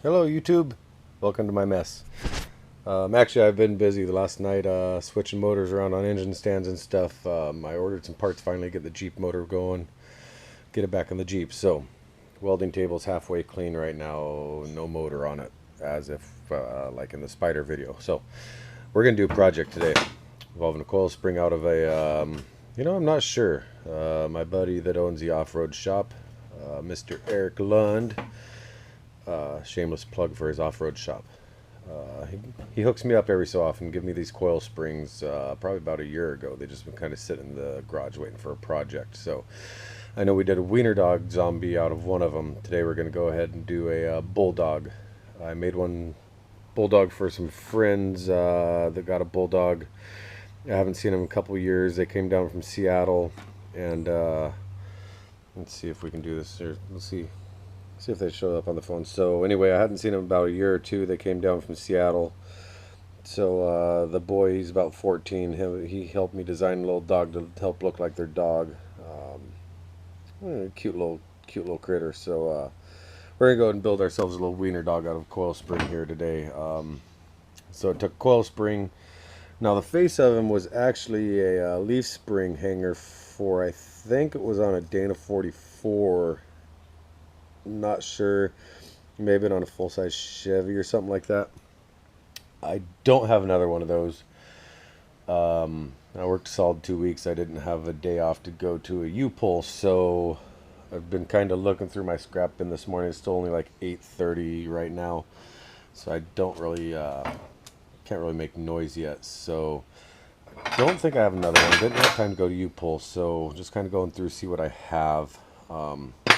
Hello YouTube, welcome to my mess. Actually, I've been busy the last night switching motors around on engine stands and stuff. I ordered some parts finally, get the Jeep motor going, get it back on the Jeep. So, welding table's halfway clean right now, no motor on it, as if like in the spider video. So, we're going to do a project today involving a coil spring out of a, I'm not sure. My buddy that owns the off-road shop, Mr. Eric Lund, shameless plug for his off-road shop. He hooks me up every so often, give me these coil springs probably about a year ago. They just been kind of sitting in the garage waiting for a project. So I know we did a wiener dog zombie out of one of them. Today we're going to go ahead and do a bulldog. I made one bulldog for some friends that got a bulldog. I haven't seen them in a couple years. They came down from Seattle, and let's see if we can do this here. Let's see if they show up on the phone. So anyway, I hadn't seen them about a year or two. They came down from Seattle. So the boy, he's about 14. He helped me design a little dog to help look like their dog. Cute little critter. So we're gonna go ahead and build ourselves a little wiener dog out of coil spring here today. So it took coil spring. Now the face of him was actually a leaf spring hanger for, I think it was on a Dana 44. Not sure, maybe on a full-size Chevy or something like that. I don't have another one of those. I worked a solid 2 weeks. I didn't have a day off to go to a U-pull, so I've been kind of looking through my scrap bin this morning. It's still only like 8:30 right now, so I don't really can't really make noise yet. So I don't think I have another one. I didn't have time to go to U-pull, so just kind of going through, see what I have.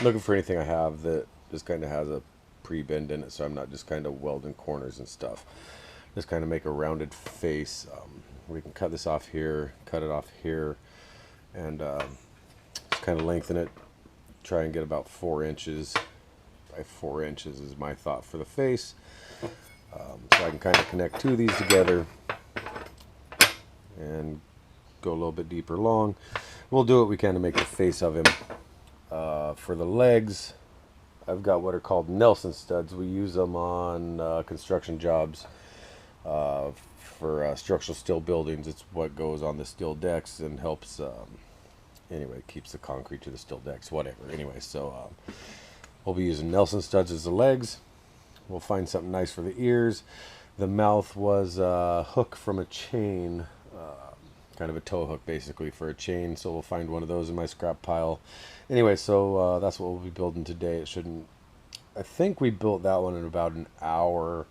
Looking for anything I have that just kind of has a pre-bend in it, so I'm not just kind of welding corners and stuff. Just kind of make a rounded face. We can cut this off here, cut it off here, and just kind of lengthen it. Try and get about 4 inches by 4 inches is my thought for the face. So I can kind of connect two of these together and go a little bit deeper long. We'll do what we can to make the face of him. For the legs, I've got what are called Nelson studs. We use them on construction jobs for structural steel buildings. It's what goes on the steel decks and helps, anyway, keeps the concrete to the steel decks, whatever. Anyway, so we'll be using Nelson studs as the legs. We'll find something nice for the ears. The mouth was a hook from a chain, kind of a tow hook basically for a chain, so we'll find one of those in my scrap pile. Anyway, so that's what we'll be building today. I think we built that one in about an hour,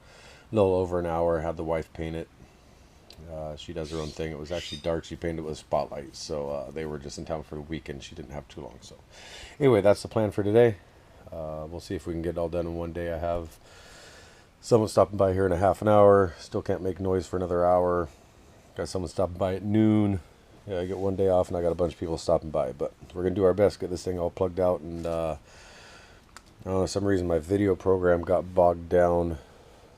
a little over an hour. Had the wife paint it. She does her own thing. It was actually dark. She painted it with a spotlight, so they were just in town for the weekend. She didn't have too long. So anyway, that's the plan for today. We'll see if we can get it all done in one day. I have someone stopping by here in a half an hour. Still can't make noise for another hour. Got someone stopping by at noon. Yeah, I get one day off and I got a bunch of people stopping by. But we're going to do our best, get this thing all plugged out. And I don't know, for some reason my video program got bogged down.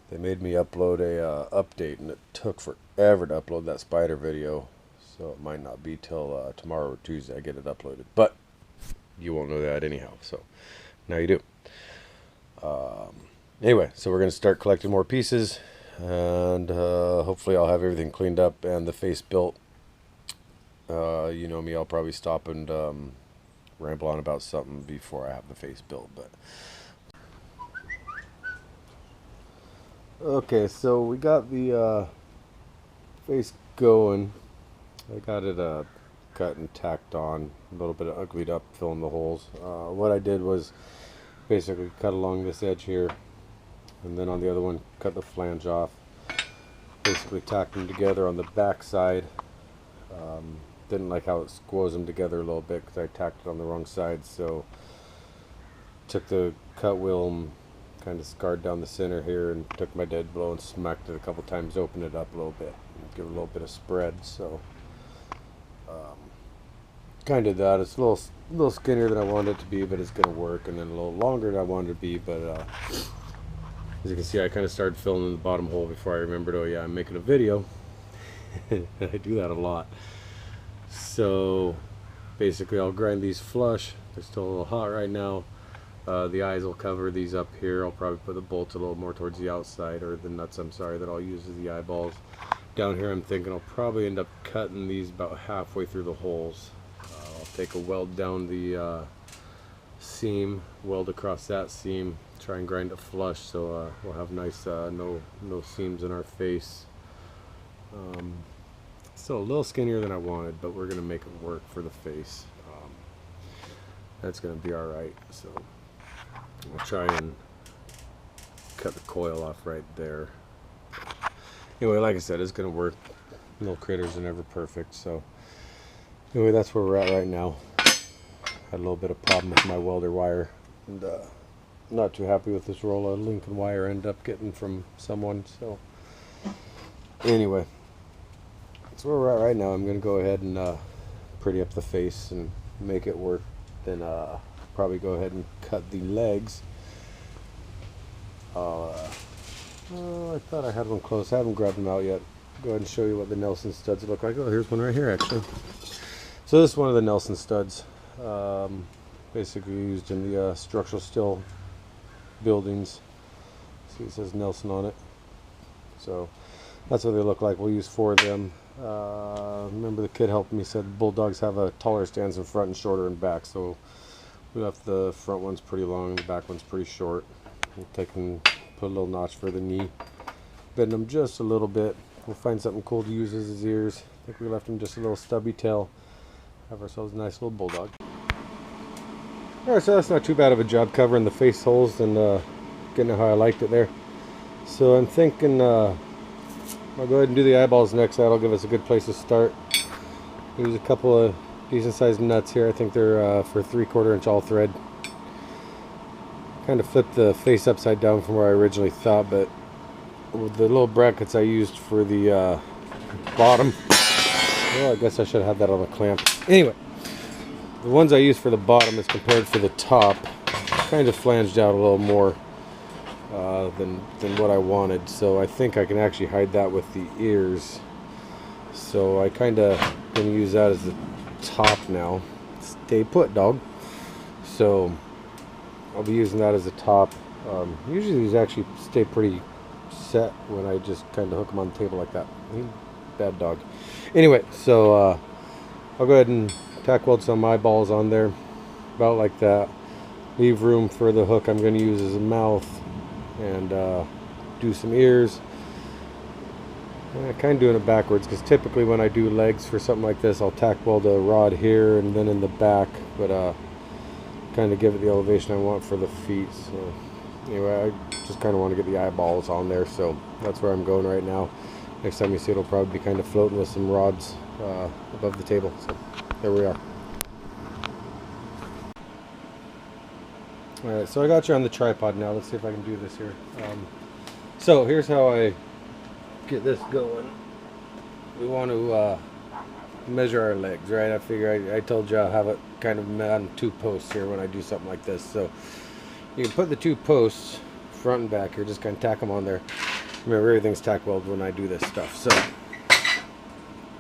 They made me upload a update, and it took forever to upload that spider video. So it might not be till tomorrow or Tuesday I get it uploaded. But you won't know that anyhow. So now you do. Anyway, so we're going to start collecting more pieces. And hopefully I'll have everything cleaned up and the face built. You know me, I'll probably stop and ramble on about something before I have the face built. But okay, so we got the face going. I got it cut and tacked on, a little bit of uglied up, filling the holes. What I did was basically cut along this edge here, and then on the other one cut the flange off, basically tacked them together on the back side. Didn't like how it squoze them together a little bit because I tacked it on the wrong side, so took the cut wheel and kind of scarred down the center here and took my dead blow and smacked it a couple times, opened it up a little bit, give it a little bit of spread. So kind of that. It's a little skinnier than I wanted it to be, but it's going to work, and then a little longer than I wanted it to be, but as you can see, I kind of started filling in the bottom hole before I remembered, oh yeah, I'm making a video. I do that a lot. So basically I'll grind these flush. They're still a little hot right now. The eyes will cover these up here. I'll probably put the bolts a little more towards the outside, or the nuts, I'm sorry, that I'll use as the eyeballs. Down here I'm thinking I'll probably end up cutting these about halfway through the holes. I'll take a weld down the seam, weld across that seam, try and grind it flush so we'll have nice no seams in our face. Still a little skinnier than I wanted, but we're gonna make it work for the face. That's gonna be alright. So I'll try and cut the coil off right there. Anyway, like I said, it's gonna work. Little critters are never perfect, so anyway, that's where we're at right now. Had a little bit of problem with my welder wire, and not too happy with this roll of Lincoln wire I ended up getting from someone. So anyway, that's where we're at right now. I'm gonna go ahead and pretty up the face and make it work. Then probably go ahead and cut the legs. I thought I had one close. I haven't grabbed them out yet. Go ahead and show you what the Nelson studs look like. Oh, here's one right here actually. So this is one of the Nelson studs. Basically used in the structural steel buildings. See, it says Nelson on it. So that's what they look like. We'll use 4 of them. Remember the kid helped me said Bulldogs have a taller stance in front and shorter in back. So we left the front one's pretty long, the back one's pretty short. We'll take and put a little notch for the knee. Bend them just a little bit. We'll find something cool to use as his ears. I think we left him just a little stubby tail. Have ourselves a nice little Bulldog. Alright, so that's not too bad of a job covering the face holes and getting it how I liked it there. So I'm thinking I'll go ahead and do the eyeballs next. That'll give us a good place to start. Use a couple of decent sized nuts here. I think they're for 3/4 inch all thread. Kind of flipped the face upside down from where I originally thought, but with the little brackets I used for the bottom, well, I guess I should have had that on a clamp. Anyway, the ones I used for the bottom as compared for the top kind of flanged out a little more than what I wanted, so I think I can actually hide that with the ears. So I kind of gonna use that as the top now. Stay put, dog. So I'll be using that as a top. Usually these actually stay pretty set when I just kind of hook them on the table like that. Bad dog. Anyway, so I'll go ahead and tack weld some eyeballs on there, about like that. Leave room for the hook I'm going to use as a mouth, and do some ears. I'm kind of doing it backwards because typically when I do legs for something like this, I'll tack weld a rod here and then in the back, but kind of give it the elevation I want for the feet. So anyway, I just kind of want to get the eyeballs on there, so that's where I'm going right now. Next time you see it, it'll probably be kind of floating with some rods above the table. So there we are. Alright, so I got you on the tripod now. Let's see if I can do this here. So here's how I get this going. We want to measure our legs, right? I figure I told you I'll have it kind of on 2 posts here when I do something like this. So you can put the 2 posts front and back here, just kind of tack them on there. Remember, everything's tack welded when I do this stuff. So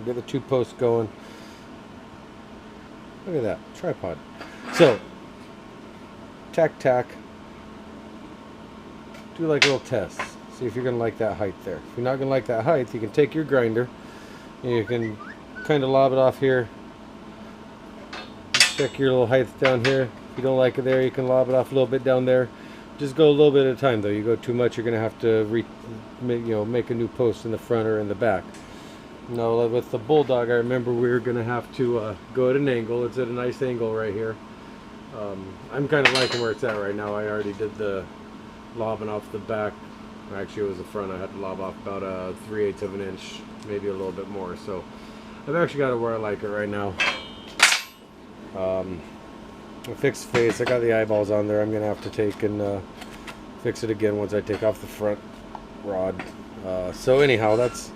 get the 2 posts going. Look at that tripod. So tack, do like little tests. See if you're gonna like that height there. If you're not gonna like that height, you can take your grinder and you can kind of lob it off here. Check your little height down here. If you don't like it there, you can lob it off a little bit down there. Just go a little bit at a time though. You go too much, you're gonna have to make a new post in the front or in the back. Now with the Bulldog, I remember we were gonna have to go at an angle. It's at a nice angle right here. I'm kind of liking where it's at right now. I already did the lobbing off the back. Actually, it was the front. I had to lob off about 3/8 of an inch, maybe a little bit more. So I've actually got it where I like it right now. I fixed the face. I got the eyeballs on there. I'm gonna have to take and fix it again once I take off the front rod. So anyhow, that's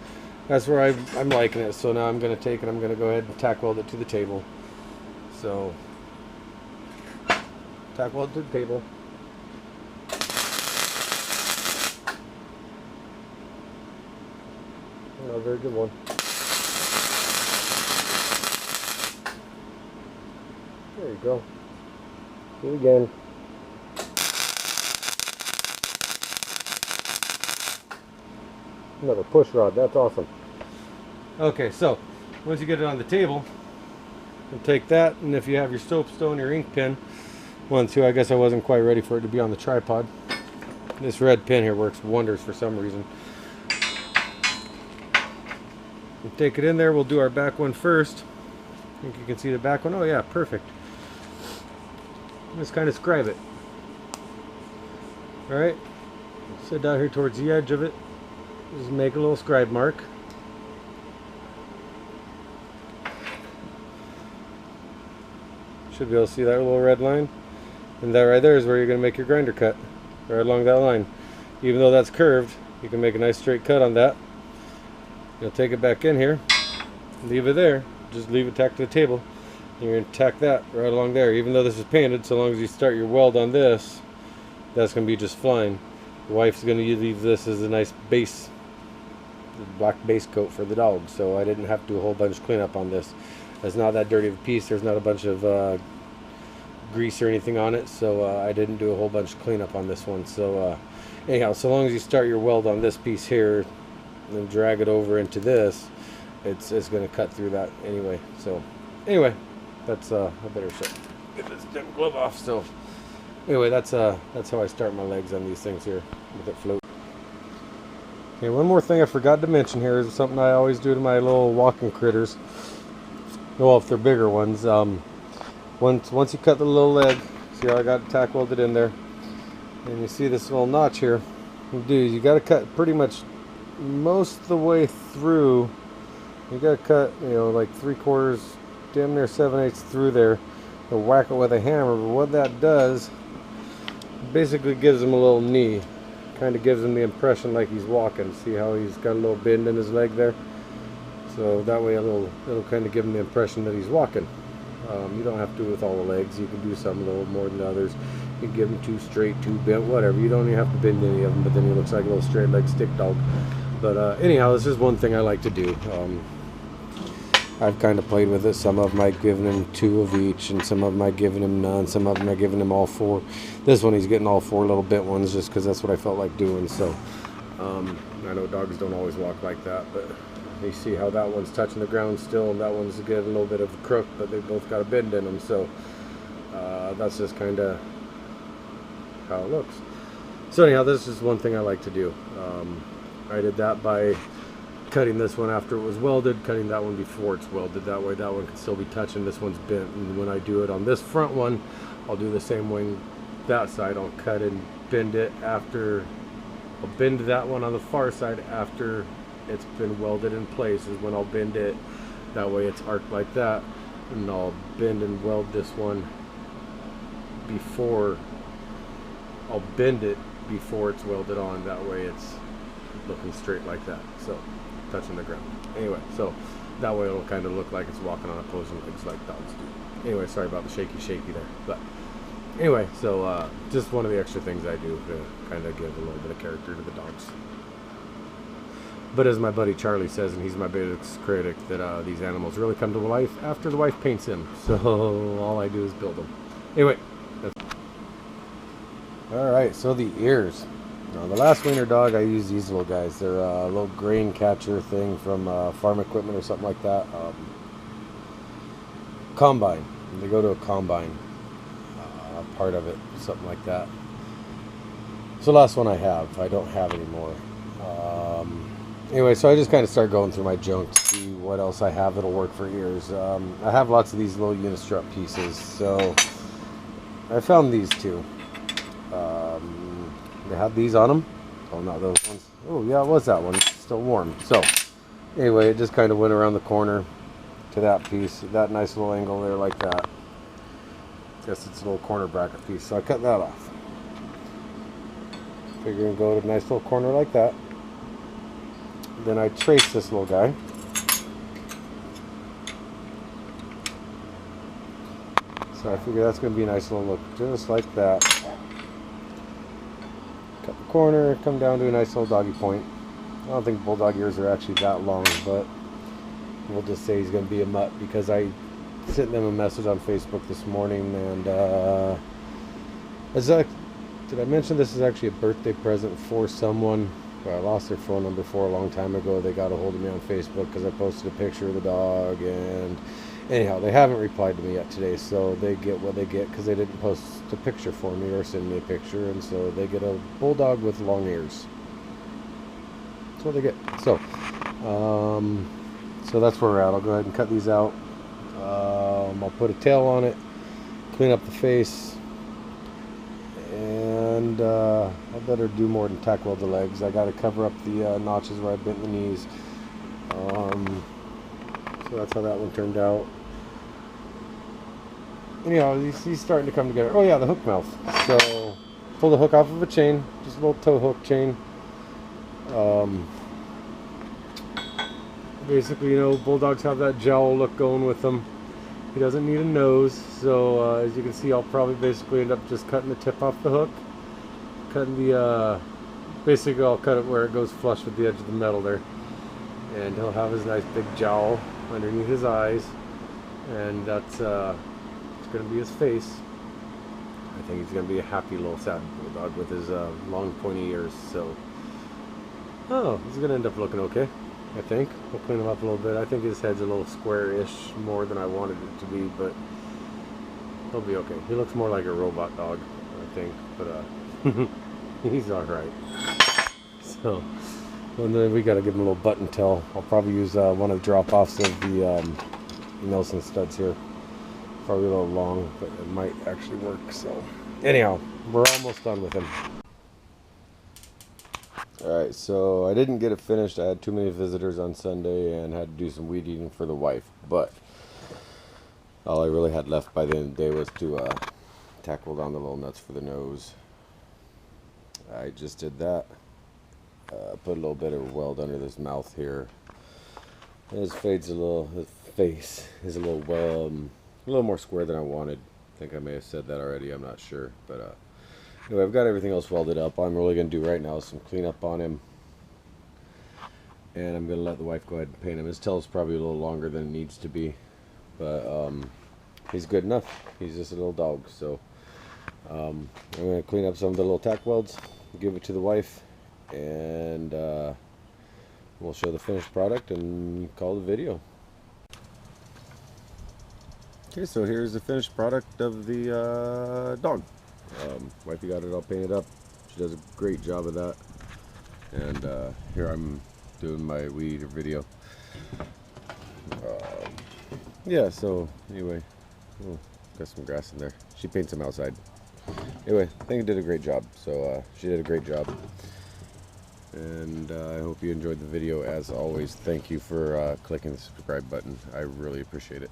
where I'm liking it. So now I'm gonna take it. I'm gonna go ahead and tack weld it to the table. So tack weld to the table. Oh, very good one. There you go. Do it again. Another push rod, that's awesome. Okay, so once you get it on the table, you'll take that, and if you have your soapstone, your ink pen, one, two, I guess I wasn't quite ready for it to be on the tripod. This red pin here works wonders for some reason. We'll take it in there, we'll do our back one first. I think you can see the back one. Oh yeah, perfect. Just kind of scribe it. Alright, sit down here towards the edge of it. Just make a little scribe mark. Should be able to see that little red line. And that right there is where you're going to make your grinder cut. Right along that line. Even though that's curved, you can make a nice straight cut on that. You'll take it back in here, leave it there, just leave it tacked to the table. And you're going to tack that right along there. Even though this is painted, so long as you start your weld on this, that's going to be just fine. The wife's going to leave this as a nice base, black base coat for the dog, so I didn't have to do a whole bunch of cleanup on this. It's not that dirty of a piece, there's not a bunch of grease or anything on it, so I didn't do a whole bunch of cleanup on this one. So anyhow, so long as you start your weld on this piece here and drag it over into this, it's going to cut through that anyway. So anyway, that's I better get this damn glove off. So anyway, that's how I start my legs on these things here with it float. Okay, one more thing I forgot to mention here is something I always do to my little walking critters. Well, if they're bigger ones, once you cut the little leg, see how I got it tack welded in there, and you see this little notch here. What you do is you got to cut pretty much most of the way through. You got to cut, you know, like 3/4, damn near 7/8 through there, and whack it with a hammer. But what that does, basically gives him a little knee. Kind of gives him the impression like he's walking. See how he's got a little bend in his leg there? So that way it'll kind of give him the impression that he's walking. You don't have to do it with all the legs. You can do some a little more than others. You can give him too straight, too bent, whatever. You don't even have to bend any of them, but then he looks like a little straight leg stick dog. But anyhow, this is one thing I like to do. I've kind of played with it. Some of them I've given him 2 of each, and some of them I've given him none. Some of them I've given him all 4. This one he's getting all 4 little bent ones just because that's what I felt like doing. So I know dogs don't always walk like that, but you see how that one's touching the ground still, and that one's getting a little bit of a crook, but they both got a bend in them. So that's just kind of how it looks. So anyhow, this is one thing I like to do. I did that by cutting this one after it was welded, cutting that one before it's welded. That way that one can still be touching, this one's bent. And when I do it on this front one, I'll do the same way that side. I'll cut and bend it after, I'll bend that one on the far side after it's been welded in place is when I'll bend it. That way it's arced like that, and I'll bend and weld this one before, I'll bend it before it's welded on. That way it's looking straight like that, so touching the ground. Anyway, so that way it'll kind of look like it's walking on opposing legs like dogs do. Anyway, sorry about the shaky there, but anyway, so just one of the extra things I do to kind of give a little bit of character to the dogs. But as my buddy Charlie says, and he's my biggest critic, that these animals really come to life after the wife paints him. So all I do is build them. Anyway. Alright, so the ears. Now, the last winter dog, I used these little guys. They're a little grain catcher thing from farm equipment or something like that. Combine. They go to a combine. Part of it, something like that. So the last one I have. I don't have anymore. Anyway, so I just kind of start going through my junk to see what else I have that'll work for ears. I have lots of these little unistrut pieces, so I found these 2. They had these on them. Oh, not those ones. Oh, yeah, it was that one. It's still warm. So anyway, it just kind of went around the corner to that piece, that nice little angle there like that. Guess it's a little corner bracket piece, so I cut that off. Figuring go to a nice little corner like that. Then I trace this little guy. So I figure that's going to be a nice little look, just like that. Cut the corner, come down to a nice little doggy point. I don't think Bulldog ears are actually that long, but we'll just say he's going to be a mutt because I sent them a message on Facebook this morning, and did I mention this is actually a birthday present for someone? I lost their phone number for a long time ago. They got a hold of me on Facebook because I posted a picture of the dog, and anyhow, they haven't replied to me yet today, so they get what they get because they didn't post a picture for me or send me a picture, and so they get a bulldog with long ears. That's what they get. So that's where we're at. I'll go ahead and cut these out. I'll put a tail on it, clean up the face, and I better do more than tack weld the legs. I got to cover up the notches where I bent the knees. So that's how that one turned out. Anyhow, he's starting to come together. Oh yeah, the hook mouth. So pull the hook off of a chain, just a little tow hook chain. Basically, you know, bulldogs have that jowl look going with them. He doesn't need a nose, so as you can see, I'll probably basically end up just cutting the tip off the hook, cutting the basically I'll cut it where it goes flush with the edge of the metal there, and he'll have his nice big jowl underneath his eyes, and that's it's going to be his face. I think he's going to be a happy little sad bulldog with his long pointy ears. So he's going to end up looking okay, I think. We'll clean him up a little bit. I think his head's a little square-ish more than I wanted it to be, but he'll be okay. He looks more like a robot dog, I think, but he's alright. So, and then we got to give him a little button tail. I'll probably use one of the drop-offs of the Nelson studs here. Probably a little long, but it might actually work. So, anyhow, we're almost done with him. Alright, so I didn't get it finished. I had too many visitors on Sunday and had to do some weed eating for the wife. But all I really had left by the end of the day was to tack weld on the little nuts for the nose. I just did that. Put a little bit of weld under this mouth here. And his face is a little more square than I wanted. I think I may have said that already. I'm not sure, but anyway, I've got everything else welded up. All I'm really going to do right now is some cleanup on him. And I'm going to let the wife go ahead and paint him. His tail is probably a little longer than it needs to be. But he's good enough. He's just a little dog. So I'm going to clean up some of the little tack welds, give it to the wife, and we'll show the finished product and call the video. Okay, so here's the finished product of the dog. Wifey got it all painted up. She does a great job of that. And here I'm doing my weed eater video. Yeah, so anyway, got some grass in there. She paints them outside. Anyway, I think it did a great job. So she did a great job. And I hope you enjoyed the video. As always, thank you for clicking the subscribe button. I really appreciate it.